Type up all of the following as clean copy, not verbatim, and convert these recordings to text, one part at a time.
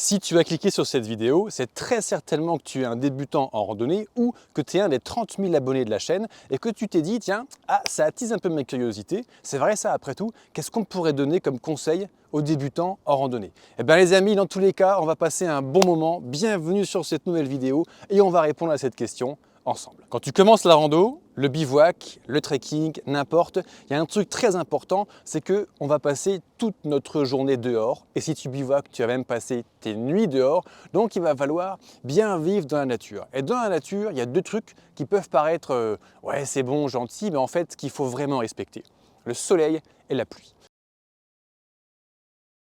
Si tu as cliqué sur cette vidéo, c'est très certainement que tu es un débutant en randonnée ou que tu es un des 30 000 abonnés de la chaîne et que tu t'es dit, tiens, ça attise un peu ma curiosité. C'est vrai ça après tout, qu'est-ce qu'on pourrait donner comme conseil aux débutants en randonnée? Eh bien les amis, dans tous les cas, on va passer un bon moment. Bienvenue sur cette nouvelle vidéo et on va répondre à cette question ensemble. Quand tu commences la rando, le bivouac, le trekking, n'importe, il y a un truc très important, c'est que on va passer toute notre journée dehors. Et si tu bivouacs, tu vas même passer tes nuits dehors. Donc il va falloir bien vivre dans la nature. Et dans la nature, il y a deux trucs qui peuvent paraître ouais, c'est bon, gentil, mais en fait qu'il faut vraiment respecter. Le soleil et la pluie.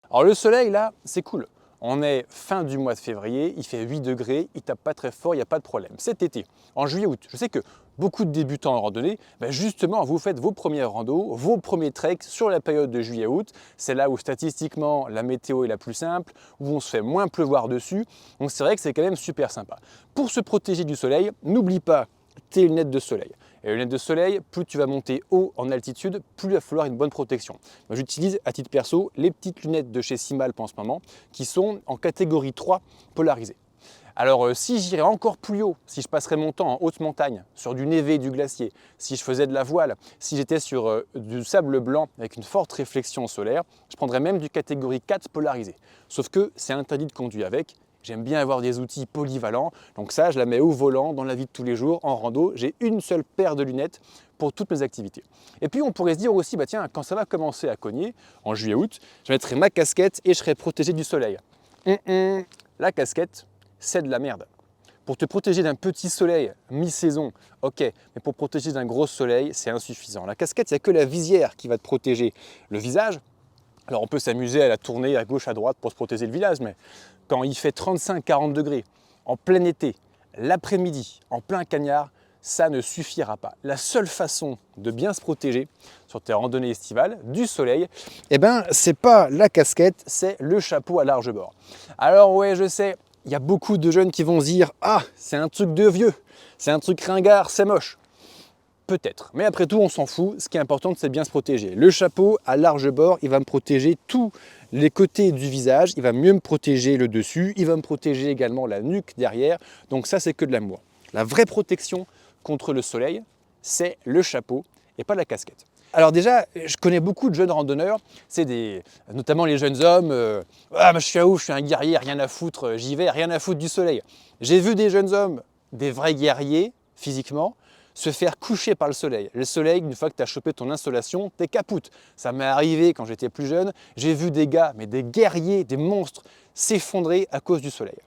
Alors le soleil là, c'est cool. On est fin du mois de février, il fait 8 degrés, il tape pas très fort, il n'y a pas de problème. Cet été, en juillet-août, je sais que beaucoup de débutants en randonnée, justement, vous faites vos premières randos, vos premiers treks sur la période de juillet-août. C'est là où statistiquement la météo est la plus simple, où on se fait moins pleuvoir dessus. Donc c'est vrai que c'est quand même super sympa. Pour se protéger du soleil, n'oublie pas tes lunettes de soleil. Et les lunettes de soleil, plus tu vas monter haut en altitude, plus il va falloir une bonne protection. Moi, j'utilise à titre perso les petites lunettes de chez Simalp en ce moment, qui sont en catégorie 3 polarisée. Alors si j'irais encore plus haut, si je passerais mon temps en haute montagne, sur du névé, du glacier, si je faisais de la voile, si j'étais sur du sable blanc avec une forte réflexion solaire, je prendrais même du catégorie 4 polarisé. Sauf que c'est interdit de conduire avec. J'aime bien avoir des outils polyvalents, donc ça je la mets au volant dans la vie de tous les jours, en rando, j'ai une seule paire de lunettes pour toutes mes activités. Et puis on pourrait se dire aussi, tiens, quand ça va commencer à cogner, en juillet-août, je mettrai ma casquette et je serai protégé du soleil. La casquette, c'est de la merde. Pour te protéger d'un petit soleil mi-saison, ok, mais pour protéger d'un gros soleil, c'est insuffisant. La casquette, il n'y a que la visière qui va te protéger le visage. Alors on peut s'amuser à la tourner à gauche, à droite pour se protéger le visage, mais quand il fait 35-40 degrés, en plein été, l'après-midi, en plein cagnard, ça ne suffira pas. La seule façon de bien se protéger sur tes randonnées estivales du soleil, c'est pas la casquette, c'est le chapeau à large bord. Alors ouais, je sais, il y a beaucoup de jeunes qui vont se dire « Ah, c'est un truc de vieux, c'est un truc ringard, c'est moche ». Peut-être, mais après tout, on s'en fout. Ce qui est important, c'est bien se protéger. Le chapeau à large bord, il va me protéger tous les côtés du visage, il va mieux me protéger le dessus, il va me protéger également la nuque derrière. Donc ça, c'est que de l'amour. La vraie protection contre le soleil, c'est le chapeau et pas la casquette. Alors déjà, je connais beaucoup de jeunes randonneurs, notamment les jeunes hommes, ah, je suis à ouf, je suis un guerrier, rien à foutre, j'y vais, rien à foutre du soleil. J'ai vu des jeunes hommes, des vrais guerriers physiquement, se faire coucher par le soleil. Le soleil, une fois que tu as chopé ton insolation, t'es capoute. Ça m'est arrivé quand j'étais plus jeune, j'ai vu des gars, mais des guerriers, des monstres, s'effondrer à cause du soleil.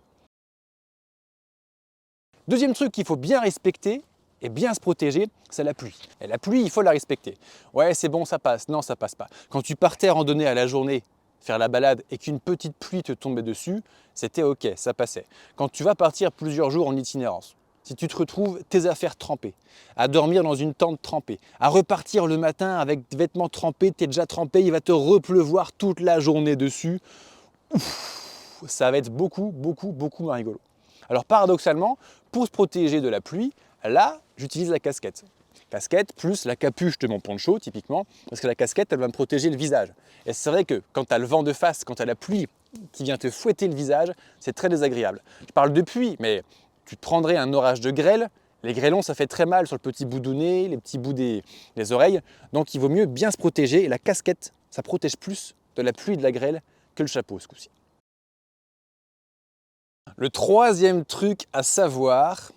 Deuxième truc qu'il faut bien respecter et bien se protéger, c'est la pluie. Et la pluie, il faut la respecter. Ouais, c'est bon, ça passe. Non, ça passe pas. Quand tu partais randonner à la journée, faire la balade et qu'une petite pluie te tombait dessus, c'était ok, ça passait. Quand tu vas partir plusieurs jours en itinérance, si tu te retrouves tes affaires trempées, à dormir dans une tente trempée, à repartir le matin avec des vêtements trempés, tu es déjà trempé, il va te repleuvoir toute la journée dessus, ouf, ça va être beaucoup moins rigolo. Alors paradoxalement, pour se protéger de la pluie, là, j'utilise la casquette. Casquette plus la capuche de mon poncho, typiquement, parce que la casquette, elle va me protéger le visage. Et c'est vrai que quand tu as le vent de face, quand tu as la pluie qui vient te fouetter le visage, c'est très désagréable. Je parle de pluie, mais tu te prendrais un orage de grêle, les grêlons, ça fait très mal sur le petit bout du nez, les petits bouts des oreilles. Donc il vaut mieux bien se protéger. Et la casquette, ça protège plus de la pluie et de la grêle que le chapeau ce coup-ci. Le troisième truc à savoir,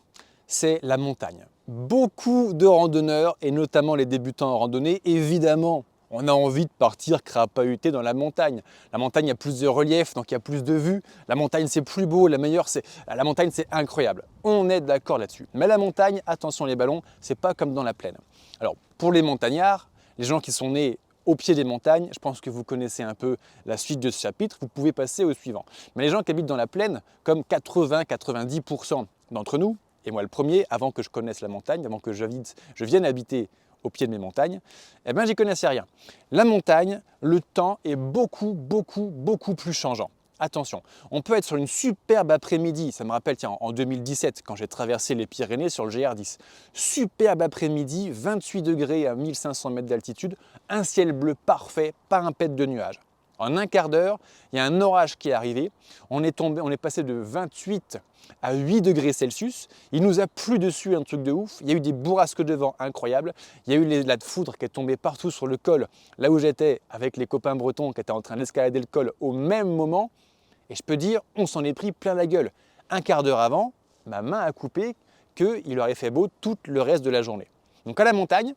c'est la montagne. Beaucoup de randonneurs, et notamment les débutants en randonnée, évidemment, on a envie de partir crapahuter dans la montagne. La montagne, il y a plus de relief, donc il y a plus de vues. La montagne, c'est plus beau, la montagne, c'est incroyable. On est d'accord là-dessus. Mais la montagne, attention les ballons, c'est pas comme dans la plaine. Alors, pour les montagnards, les gens qui sont nés au pied des montagnes, je pense que vous connaissez un peu la suite de ce chapitre, vous pouvez passer au suivant. Mais les gens qui habitent dans la plaine, comme 80-90% d'entre nous, et moi le premier, avant que je connaisse la montagne, avant que je vienne habiter au pied de mes montagnes, j'y connaissais rien. La montagne, le temps est beaucoup plus changeant. Attention, on peut être sur une superbe après-midi, ça me rappelle en 2017 quand j'ai traversé les Pyrénées sur le GR10. Superbe après-midi, 28 degrés à 1500 mètres d'altitude, un ciel bleu parfait, pas un pet de nuages. En un quart d'heure, il y a un orage qui est arrivé. On est passé de 28 à 8 degrés Celsius. Il nous a plu dessus un truc de ouf. Il y a eu des bourrasques de vent incroyables. Il y a eu la foudre qui est tombée partout sur le col, là où j'étais avec les copains bretons qui étaient en train d'escalader le col au même moment. Et je peux dire, on s'en est pris plein la gueule. Un quart d'heure avant, ma main a coupé qu'il aurait fait beau tout le reste de la journée. Donc à la montagne,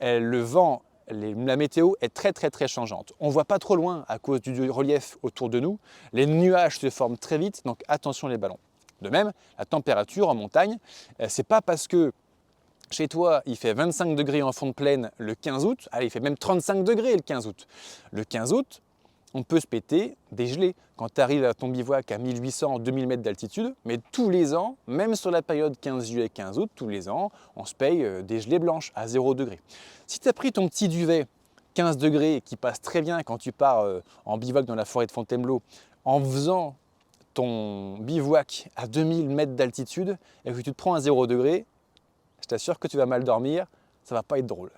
le vent, la météo est très changeante. On ne voit pas trop loin à cause du relief autour de nous. Les nuages se forment très vite, donc attention les ballons. De même, la température en montagne, c'est pas parce que chez toi il fait 25 degrés en fond de plaine le 15 août, allez, il fait même 35 degrés le 15 août. Le 15 août, on peut se péter des gelées quand tu arrives à ton bivouac à 1800, 2000 mètres d'altitude, mais tous les ans, même sur la période 15 juillet, 15 août, tous les ans, on se paye des gelées blanches à 0 degré. Si tu as pris ton petit duvet 15 degrés qui passe très bien quand tu pars en bivouac dans la forêt de Fontainebleau, en faisant ton bivouac à 2000 mètres d'altitude et que tu te prends à 0 degré, je t'assure que tu vas mal dormir, ça va pas être drôle.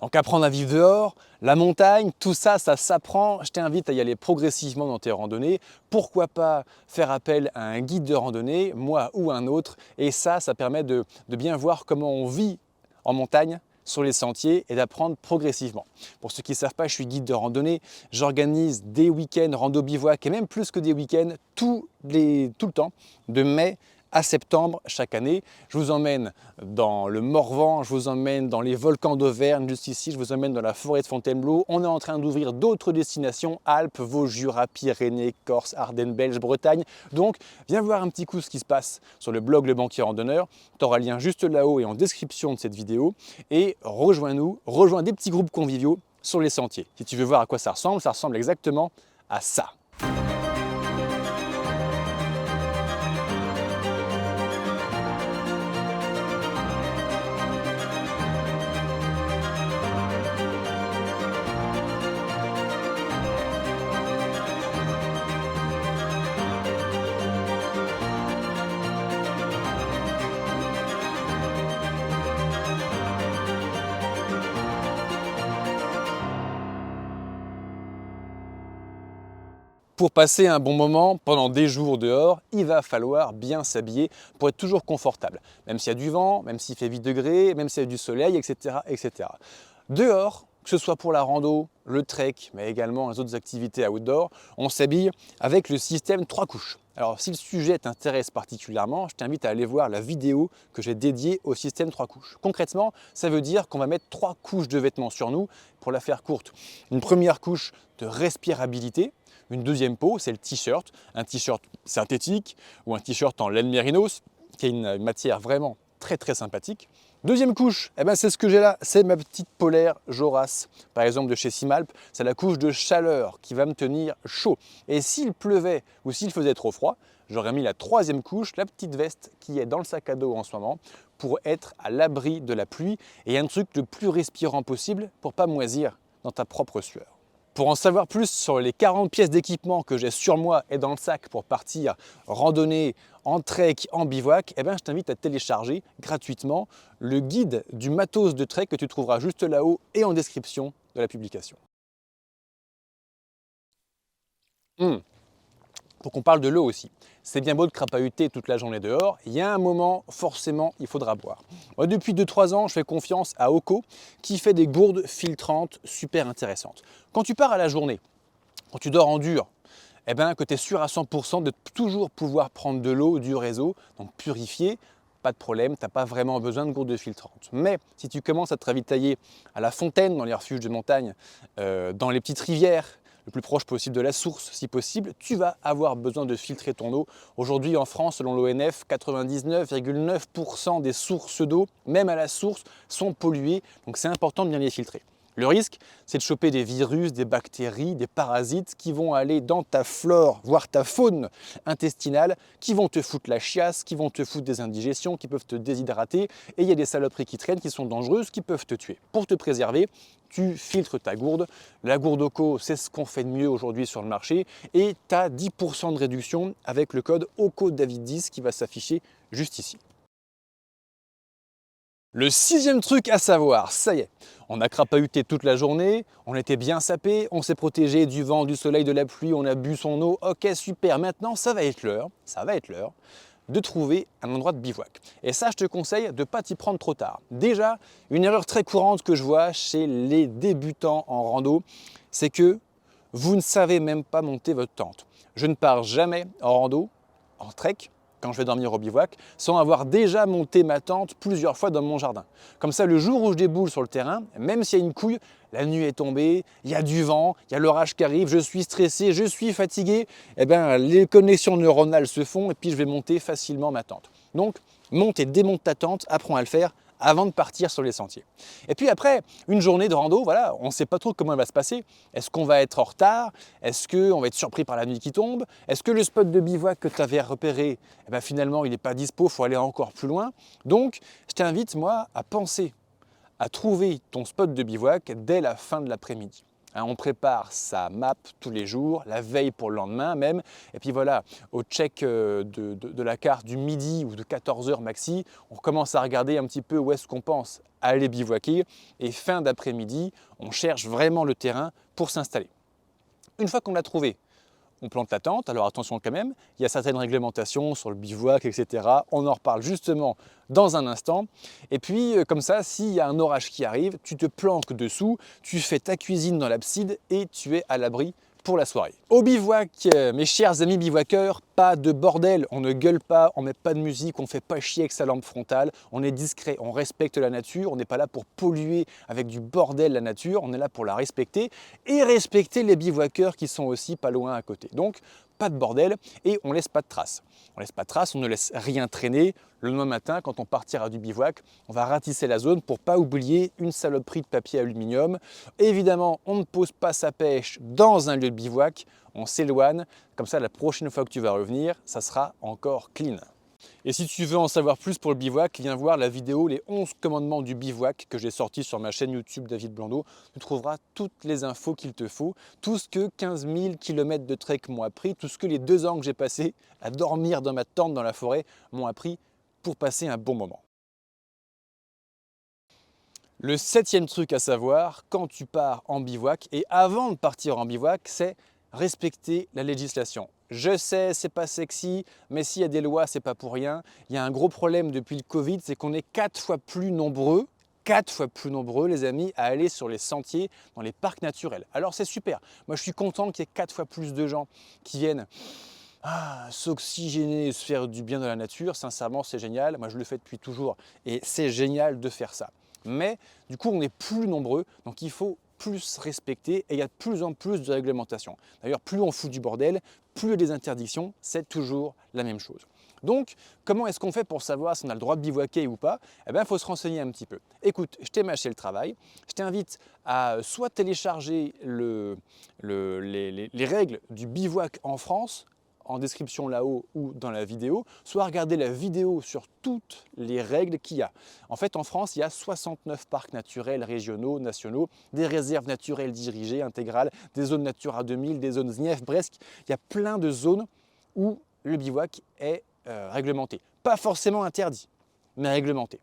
Donc apprendre à vivre dehors, la montagne, tout ça, ça s'apprend. Je t'invite à y aller progressivement dans tes randonnées. Pourquoi pas faire appel à un guide de randonnée, moi ou un autre. Et ça permet de bien voir comment on vit en montagne sur les sentiers et d'apprendre progressivement. Pour ceux qui ne savent pas, je suis guide de randonnée. J'organise des week-ends rando bivouac et même plus que des week-ends tout le temps, de mai à septembre chaque année. Je vous emmène dans le Morvan, je vous emmène dans les volcans d'Auvergne, juste ici, je vous emmène dans la forêt de Fontainebleau. On est en train d'ouvrir d'autres destinations, Alpes, Vosges, Jura, Pyrénées, Corse, Ardennes, Belge, Bretagne. Donc, viens voir un petit coup ce qui se passe sur le blog Le Banquier Randonneur. Tu auras le lien juste là-haut et en description de cette vidéo. Et rejoins-nous, rejoins des petits groupes conviviaux sur les sentiers. Si tu veux voir à quoi ça ressemble exactement à ça. Pour passer un bon moment pendant des jours dehors, il va falloir bien s'habiller pour être toujours confortable. Même s'il y a du vent, même s'il fait 8 degrés, même s'il y a du soleil, etc., etc. Dehors, que ce soit pour la rando, le trek, mais également les autres activités outdoor, on s'habille avec le système 3 couches. Alors si le sujet t'intéresse particulièrement, je t'invite à aller voir la vidéo que j'ai dédiée au système 3 couches. Concrètement, ça veut dire qu'on va mettre 3 couches de vêtements sur nous, pour la faire courte. Une première couche de respirabilité. Une deuxième peau, c'est le t-shirt, un t-shirt synthétique ou un t-shirt en laine mérinos, qui est une matière vraiment très sympathique. Deuxième couche, c'est ce que j'ai là, c'est ma petite polaire Joras, par exemple de chez Simalp. C'est la couche de chaleur qui va me tenir chaud. Et s'il pleuvait ou s'il faisait trop froid, j'aurais mis la troisième couche, la petite veste qui est dans le sac à dos en ce moment, pour être à l'abri de la pluie et un truc le plus respirant possible pour pas moisir dans ta propre sueur. Pour en savoir plus sur les 40 pièces d'équipement que j'ai sur moi et dans le sac pour partir randonner, en trek, en bivouac, je t'invite à télécharger gratuitement le guide du matos de trek que tu trouveras juste là-haut et en description de la publication. Faut qu'on parle de l'eau aussi. C'est bien beau de crapahuter toute la journée dehors, il y a un moment, forcément, il faudra boire. Moi, depuis 2-3 ans, je fais confiance à Oco qui fait des gourdes filtrantes super intéressantes. Quand tu pars à la journée, quand tu dors en dur, que tu es sûr à 100% de toujours pouvoir prendre de l'eau du réseau, donc purifiée, pas de problème, tu n'as pas vraiment besoin de gourdes filtrantes. Mais si tu commences à te ravitailler à la fontaine, dans les refuges de montagne, dans les petites rivières, le plus proche possible de la source si possible, tu vas avoir besoin de filtrer ton eau. Aujourd'hui en France, selon l'ONF, 99,9% des sources d'eau, même à la source, sont polluées, donc c'est important de bien les filtrer. Le risque, c'est de choper des virus, des bactéries, des parasites qui vont aller dans ta flore, voire ta faune intestinale, qui vont te foutre la chiasse, qui vont te foutre des indigestions, qui peuvent te déshydrater. Et il y a des saloperies qui traînent, qui sont dangereuses, qui peuvent te tuer. Pour te préserver, tu filtres ta gourde. La gourde Oco, c'est ce qu'on fait de mieux aujourd'hui sur le marché. Et tu as 10% de réduction avec le code OCODAVID10 qui va s'afficher juste ici. Le sixième truc à savoir, ça y est, on a crapahuté toute la journée, on était bien sapé, on s'est protégé du vent, du soleil, de la pluie, on a bu son eau, ok super, maintenant ça va être l'heure de trouver un endroit de bivouac. Et ça, je te conseille de ne pas t'y prendre trop tard. Déjà, une erreur très courante que je vois chez les débutants en rando, c'est que vous ne savez même pas monter votre tente. Je ne pars jamais en rando, en trek, quand je vais dormir au bivouac, sans avoir déjà monté ma tente plusieurs fois dans mon jardin. Comme ça, le jour où je déboule sur le terrain, même s'il y a une couille, la nuit est tombée, il y a du vent, il y a l'orage qui arrive, je suis stressé, je suis fatigué, eh bien, les connexions neuronales se font et puis je vais monter facilement ma tente. Donc, monte et démonte ta tente, apprends à le faire avant de partir sur les sentiers. Et puis après, une journée de rando, voilà, on ne sait pas trop comment elle va se passer. Est-ce qu'on va être en retard? Est-ce qu'on va être surpris par la nuit qui tombe? Est-ce que le spot de bivouac que tu avais repéré, eh ben finalement, il n'est pas dispo, il faut aller encore plus loin? Donc, je t'invite, moi, à penser à trouver ton spot de bivouac dès la fin de l'après-midi. On prépare sa map tous les jours, la veille pour le lendemain même. Et puis voilà, au check de la carte du midi ou de 14 h maxi, on commence à regarder un petit peu où est-ce qu'on pense aller bivouaquer. Et fin d'après-midi, on cherche vraiment le terrain pour s'installer. Une fois qu'on l'a trouvé, on plante la tente. Alors attention quand même, il y a certaines réglementations sur le bivouac, etc. On en reparle justement dans un instant. Et puis comme ça, s'il y a un orage qui arrive, tu te planques dessous, tu fais ta cuisine dans l'abside et tu es à l'abri pour la soirée. Au bivouac, mes chers amis bivouaqueurs, pas de bordel, on ne gueule pas, on met pas de musique, on fait pas chier avec sa lampe frontale, on est discret, on respecte la nature, on n'est pas là pour polluer avec du bordel la nature, on est là pour la respecter et respecter les bivouaqueurs qui sont aussi pas loin à côté. Donc, pas de bordel et on laisse pas de traces. On laisse pas de traces, on ne laisse rien traîner. Le lendemain matin, quand on partira du bivouac, on va ratisser la zone pour pas oublier une saloperie de papier aluminium. Évidemment, on ne pose pas sa pêche dans un lieu de bivouac, on s'éloigne. Comme ça, la prochaine fois que tu vas revenir, ça sera encore clean. Et si tu veux en savoir plus pour le bivouac, viens voir la vidéo Les 11 commandements du bivouac que j'ai sorti sur ma chaîne YouTube David Blondeau. Tu trouveras toutes les infos qu'il te faut, tout ce que 15 000 km de trek m'ont appris, tout ce que les 2 ans que j'ai passé à dormir dans ma tente dans la forêt m'ont appris pour passer un bon moment. Le 7e truc à savoir quand tu pars en bivouac et avant de partir en bivouac, c'est respecter la législation. Je sais, c'est pas sexy, mais s'il y a des lois, c'est pas pour rien. Il y a un gros problème depuis le Covid, c'est qu'on est 4 fois plus nombreux, les amis, à aller sur les sentiers dans les parcs naturels. Alors c'est super. Moi, je suis content qu'il y ait 4 fois plus de gens qui viennent s'oxygéner, se faire du bien dans la nature. Sincèrement, c'est génial. Moi, je le fais depuis toujours et c'est génial de faire ça. Mais du coup, on est plus nombreux, donc il faut plus respecter et il y a de plus en plus de réglementations. D'ailleurs, plus on fout du bordel, plus il y a des interdictions, c'est toujours la même chose. Donc, comment est-ce qu'on fait pour savoir si on a le droit de bivouaquer ou pas? Eh bien, il faut se renseigner un petit peu. Écoute, je t'ai mâché le travail. Je t'invite à soit télécharger les règles du bivouac en France, en description là-haut ou dans la vidéo, soit regarder la vidéo sur toutes les règles qu'il y a. En fait, en France, il y a 69 parcs naturels régionaux, nationaux, des réserves naturelles dirigées, intégrales, des zones Natura 2000, des zones ZNIEF, bref, il y a plein de zones où le bivouac est réglementé. Pas forcément interdit, mais réglementé.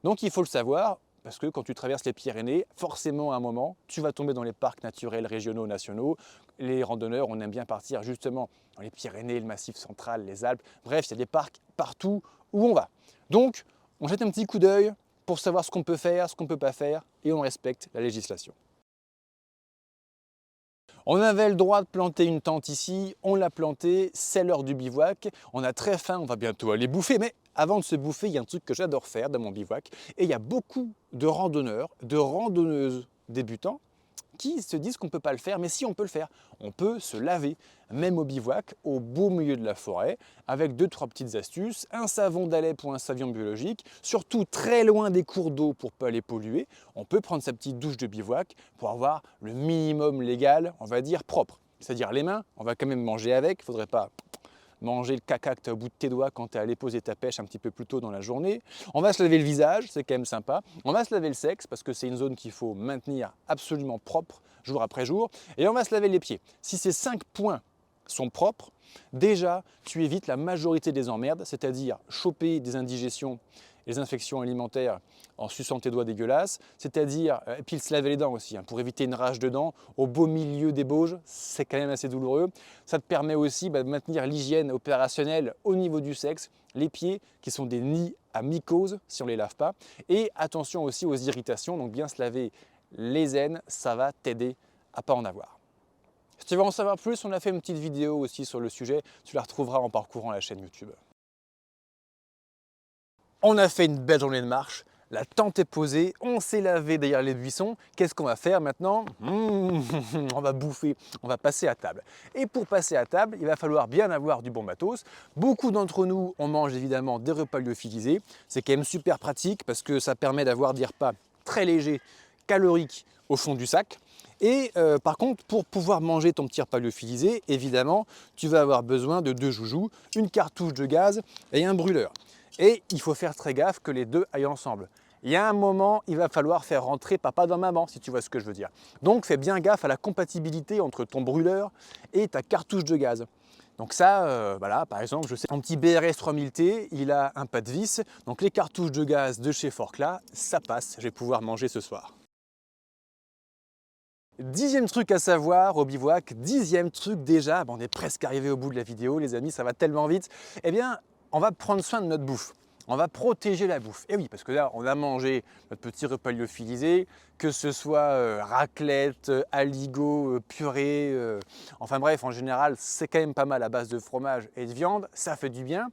Donc il faut le savoir, parce que quand tu traverses les Pyrénées, forcément à un moment, tu vas tomber dans les parcs naturels régionaux, nationaux. Les randonneurs, on aime bien partir justement dans les Pyrénées, le Massif central, les Alpes. Bref, il y a des parcs partout où on va. Donc, on jette un petit coup d'œil pour savoir ce qu'on peut faire, ce qu'on ne peut pas faire, et on respecte la législation. On avait le droit de planter une tente ici, on l'a plantée, c'est l'heure du bivouac. On a très faim, on va bientôt aller bouffer, mais avant de se bouffer, il y a un truc que j'adore faire dans mon bivouac. Et il y a beaucoup de randonneurs, de randonneuses débutants qui se disent qu'on ne peut pas le faire, mais si on peut le faire. On peut se laver, même au bivouac, au beau milieu de la forêt, avec 2-3 petites astuces, un savon d'Alep ou un savon biologique, surtout très loin des cours d'eau pour ne pas les polluer. On peut prendre sa petite douche de bivouac pour avoir le minimum légal, on va dire propre. C'est-à-dire les mains, on va quand même manger avec, il ne faudrait pas manger le caca que tu as au bout de tes doigts quand tu es allé poser ta pêche un petit peu plus tôt dans la journée. On va se laver le visage, c'est quand même sympa. On va se laver le sexe parce que c'est une zone qu'il faut maintenir absolument propre jour après jour. Et on va se laver les pieds. Si ces 5 points sont propres, Déjà, tu évites la majorité des emmerdes, c'est-à-dire choper des indigestions et des infections alimentaires en suçant tes doigts dégueulasses, c'est-à-dire, et puis se laver les dents aussi, hein, pour éviter une rage de dents au beau milieu des Bauges, c'est quand même assez douloureux. Ça te permet aussi de maintenir l'hygiène opérationnelle au niveau du sexe, les pieds qui sont des nids à mycoses si on ne les lave pas, et attention aussi aux irritations, donc bien se laver les aines, ça va t'aider à ne pas en avoir. Si tu veux en savoir plus, on a fait une petite vidéo aussi sur le sujet, tu la retrouveras en parcourant la chaîne YouTube. On a fait une belle journée de marche, la tente est posée, on s'est lavé derrière les buissons. Qu'est-ce qu'on va faire maintenant? On va bouffer, on va passer à table. Et pour passer à table, il va falloir bien avoir du bon matos. Beaucoup d'entre nous, on mange évidemment des repas lyophilisés. C'est quand même super pratique parce que ça permet d'avoir des repas très légers, caloriques au fond du sac. Et par contre, pour pouvoir manger ton petit repas lyophilisé, évidemment, tu vas avoir besoin de 2 joujoux, une cartouche de gaz et un brûleur. Et il faut faire très gaffe que les deux aillent ensemble. Il y a un moment, il va falloir faire rentrer papa dans maman, si tu vois ce que je veux dire. Donc fais bien gaffe à la compatibilité entre ton brûleur et ta cartouche de gaz. Donc ça, voilà, par exemple, je sais, mon petit BRS 3000T, il a un pas de vis. Donc les cartouches de gaz de chez Forclaz, ça passe, je vais pouvoir manger ce soir. 10e truc à savoir au bivouac, 10e truc déjà, on est presque arrivé au bout de la vidéo les amis, ça va tellement vite. Eh bien, on va prendre soin de notre bouffe. On va protéger la bouffe. Et oui, parce que là, on a mangé notre petit repas lyophilisé, que ce soit raclette, aligot, purée, enfin bref, en général, c'est quand même pas mal à base de fromage et de viande, ça fait du bien.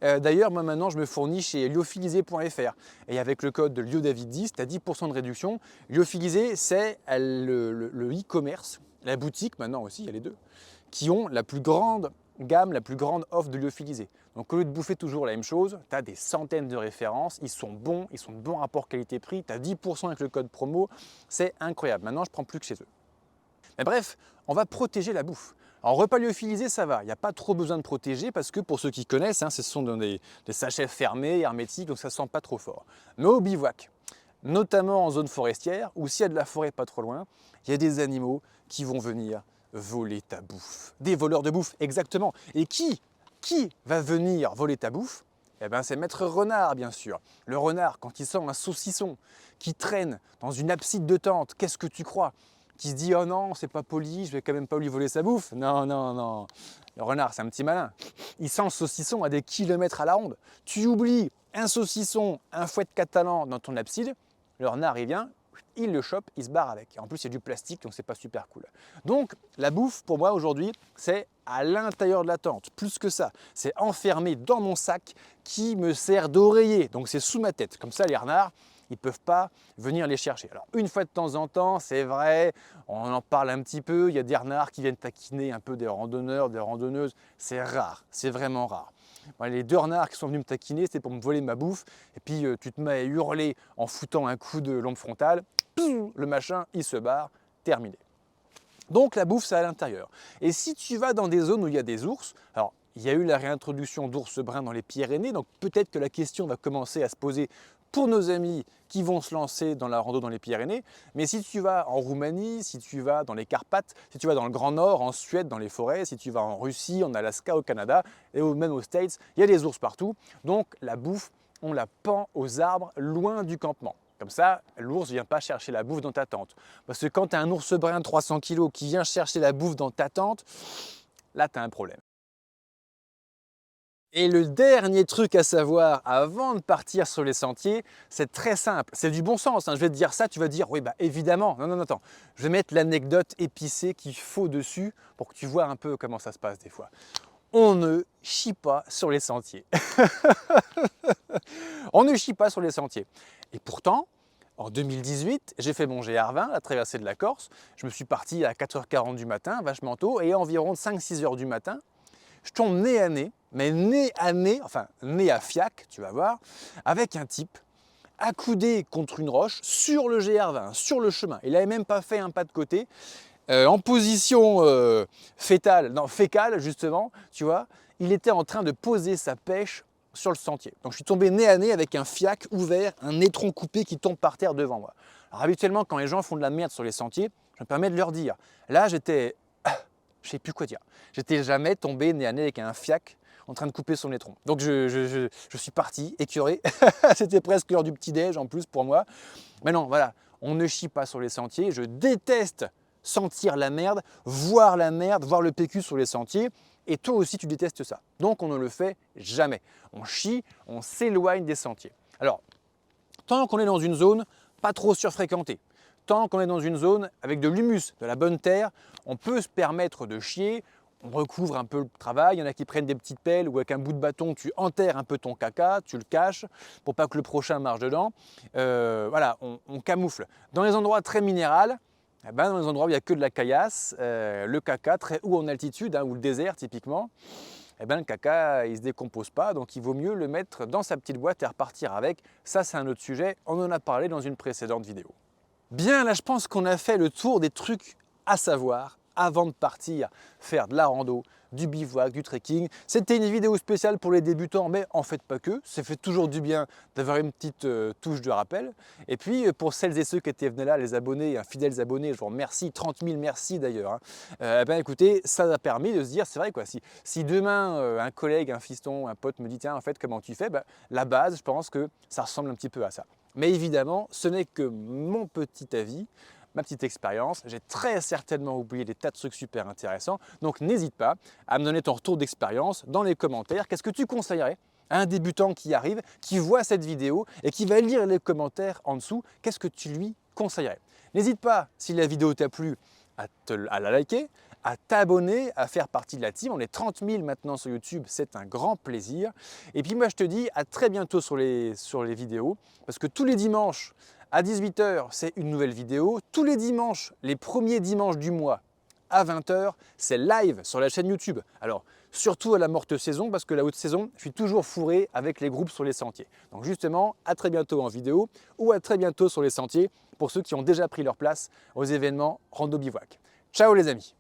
D'ailleurs, moi maintenant, je me fournis chez lyophilisé.fr et avec le code LioDavid10, tu as 10% de réduction. Lyophilisé, c'est le e-commerce, la boutique maintenant aussi, il y a les deux, qui ont la plus grande gamme, la plus grande offre de lyophilisé. Donc au lieu de bouffer toujours la même chose, tu as des centaines de références, ils sont bons, ils sont de bon rapport qualité-prix, tu as 10% avec le code promo, c'est incroyable. Maintenant, je ne prends plus que chez eux. Mais bref, on va protéger la bouffe. Alors repas lyophilisé, ça va, il n'y a pas trop besoin de protéger parce que pour ceux qui connaissent, ce sont dans des sachets fermés, hermétiques, donc ça ne sent pas trop fort. Mais au bivouac, notamment en zone forestière, ou s'il y a de la forêt pas trop loin, il y a des animaux qui vont venir voler ta bouffe. Des voleurs de bouffe, exactement. Et qui va venir voler ta bouffe? Eh bien, c'est Maître Renard, bien sûr. Le renard, quand il sent un saucisson qui traîne dans une abside de tente, qu'est-ce que tu crois? Qui se dit « Oh non, c'est pas poli, je vais quand même pas lui voler sa bouffe ». Non, non, non. Le renard, c'est un petit malin. Il sent le saucisson à des kilomètres à la ronde. Tu oublies un saucisson, un fouet catalan dans ton abside, le renard, il vient, il le chope, il se barre avec. Et en plus, il y a du plastique, donc c'est pas super cool. Donc, la bouffe, pour moi, aujourd'hui, c'est à l'intérieur de la tente. Plus que ça, c'est enfermé dans mon sac qui me sert d'oreiller. Donc, c'est sous ma tête. Comme ça, les renards, ils ne peuvent pas venir les chercher. Alors, une fois de temps en temps, c'est vrai, on en parle un petit peu, il y a des renards qui viennent taquiner un peu des randonneurs, des randonneuses. C'est rare, c'est vraiment rare. Bon, les 2 renards qui sont venus me taquiner, c'était pour me voler ma bouffe. Et puis, tu te mets à hurler en foutant un coup de lampe frontale. Le machin, il se barre, terminé. Donc la bouffe, c'est à l'intérieur. Et si tu vas dans des zones où il y a des ours, alors il y a eu la réintroduction d'ours bruns dans les Pyrénées, donc peut-être que la question va commencer à se poser pour nos amis qui vont se lancer dans la rando dans les Pyrénées. Mais si tu vas en Roumanie, si tu vas dans les Carpates, si tu vas dans le Grand Nord, en Suède, dans les forêts, si tu vas en Russie, en Alaska, au Canada, et même aux States, il y a des ours partout. Donc la bouffe, on la pend aux arbres loin du campement. Comme ça, l'ours ne vient pas chercher la bouffe dans ta tente. Parce que quand tu as un ours brun de 300 kg qui vient chercher la bouffe dans ta tente, là, tu as un problème. Et le dernier truc à savoir avant de partir sur les sentiers, c'est très simple. C'est du bon sens. Je vais te dire ça, tu vas dire, oui, bah évidemment. Non, non, non, attends. Je vais mettre l'anecdote épicée qu'il faut dessus pour que tu vois un peu comment ça se passe des fois. On ne chie pas sur les sentiers. On ne chie pas sur les sentiers. Et pourtant, en 2018, j'ai fait mon GR20, la traversée de la Corse. Je me suis parti à 4h40 du matin, vachement tôt, et à environ 5-6 heures du matin, je tombe nez à nez, mais nez à nez, enfin nez à fiac, tu vas voir, avec un type accoudé contre une roche sur le GR20, sur le chemin. Il n'avait même pas fait un pas de côté. En position fécale justement, tu vois, il était en train de poser sa pêche sur le sentier. Donc je suis tombé nez à nez avec un fiac ouvert, un étron coupé qui tombe par terre devant moi. Alors habituellement, quand les gens font de la merde sur les sentiers, je me permets de leur dire, là j'étais je ne sais plus quoi dire. J'étais jamais tombé nez à nez avec un fiac en train de couper son étron. Donc je suis parti, écœuré. C'était presque l'heure du petit-déj en plus pour moi. Mais non, voilà, on ne chie pas sur les sentiers. Je déteste sentir la merde, voir le PQ sur les sentiers. Et toi aussi, tu détestes ça. Donc on ne le fait jamais. On chie, on s'éloigne des sentiers. Alors, tant qu'on est dans une zone pas trop surfréquentée, tant qu'on est dans une zone avec de l'humus, de la bonne terre, on peut se permettre de chier. On recouvre un peu le travail, il y en a qui prennent des petites pelles ou avec un bout de bâton, tu enterres un peu ton caca, tu le caches pour pas que le prochain marche dedans. Voilà, on camoufle. Dans les endroits très minéraux, dans les endroits où il n'y a que de la caillasse, le caca très haut en altitude, ou le désert typiquement, le caca il ne se décompose pas, donc il vaut mieux le mettre dans sa petite boîte et repartir avec. Ça c'est un autre sujet, on en a parlé dans une précédente vidéo. Bien, là je pense qu'on a fait le tour des trucs à savoir avant de partir faire de la rando, du bivouac, du trekking. C'était une vidéo spéciale pour les débutants, mais en fait pas que. Ça fait toujours du bien d'avoir une petite touche de rappel. Et puis pour celles et ceux qui étaient venus là, les abonnés, fidèles abonnés, je vous remercie, 30 000 merci d'ailleurs. Écoutez, ça a permis de se dire, c'est vrai quoi, si demain un collègue, un fiston, un pote me dit tiens en fait comment tu fais, la base je pense que ça ressemble un petit peu à ça. Mais évidemment, ce n'est que mon petit avis, ma petite expérience. J'ai très certainement oublié des tas de trucs super intéressants. Donc n'hésite pas à me donner ton retour d'expérience dans les commentaires. Qu'est-ce que tu conseillerais à un débutant qui arrive, qui voit cette vidéo et qui va lire les commentaires en dessous? Qu'est-ce que tu lui conseillerais? N'hésite pas, si la vidéo t'a plu, à la liker, à t'abonner, à faire partie de la team. On est 30 000 maintenant sur YouTube, c'est un grand plaisir. Et puis moi je te dis à très bientôt sur les vidéos, parce que tous les dimanches à 18 h, c'est une nouvelle vidéo. Tous les dimanches, les premiers dimanches du mois, à 20 h, c'est live sur la chaîne YouTube. Alors, surtout à la morte saison, parce que la haute saison, je suis toujours fourré avec les groupes sur les sentiers. Donc justement, à très bientôt en vidéo ou à très bientôt sur les sentiers pour ceux qui ont déjà pris leur place aux événements Rando Bivouac. Ciao les amis!